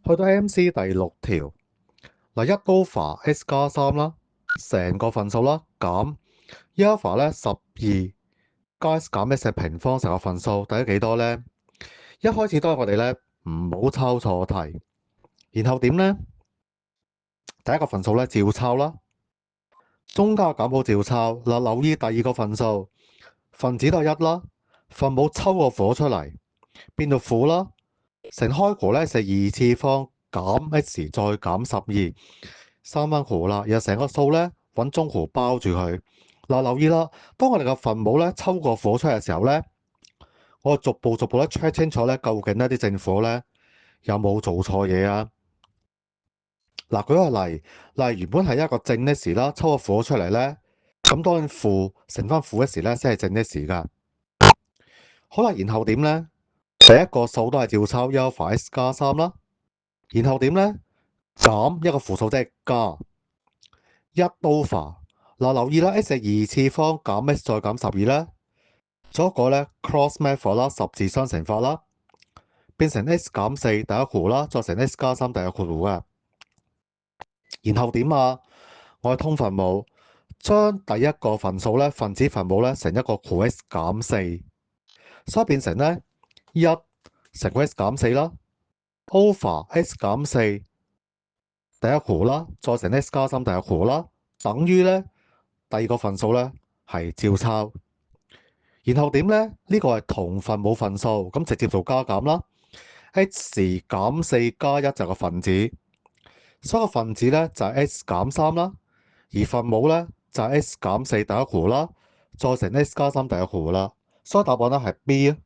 去到 MC 第6條，嗱1 over S 加3啦，成個份數啦，減1 over 咧12加 S 減 S 嘅平方成個份數，等於幾多呢？一開始都係我哋咧唔好抄錯題，然後點呢？第一個份數咧照抄啦，中間嘅減號照抄。嗱，留意第二個份數，分子都係1啦，分母抽個負出嚟，變到負啦，乘開弧咧係2次方減 x 再減12，三分弧啦，然後成個數咧揾中弧包住佢。嗱，留意啦，當我哋個分母咧抽個負出嚟嘅時候咧，我逐步咧 check 清楚咧，究竟呢啲正負咧有冇做錯嘢啊？嗱，舉個例，原本係一個正 x 啦，抽個負出嚟咧，咁當然負乘翻負 x 咧先係正 x 噶。好啦，然後點咧？第一個數都係照抄1 over S 加3啦，然後點咧？減一個負數即係加1 over。嗱，留意啦 ，x 係2次方減 x 再減12咧，做一個咧 cross method 啦，十字相乘法啦，變成 x 減4第一弧啦，再乘 x 加3第一括弧嘅。然後點啊？我係通分母，將第一個份數咧分子分母咧乘一個弧 x 減4，所以變成咧1乘 x 減4啦 ，over x 減4第一弧啦，再乘 x 加3第一弧啦，等於咧第二個份數咧係照抄。然後點咧？呢個係同分母份數，咁直接做加減啦。x 減4加1就係個分子，所以個分子咧就係 x 減3啦，而分母咧就係 x 減4第一弧啦，再乘 x 加3第一弧啦。所以答案咧係 B 啊。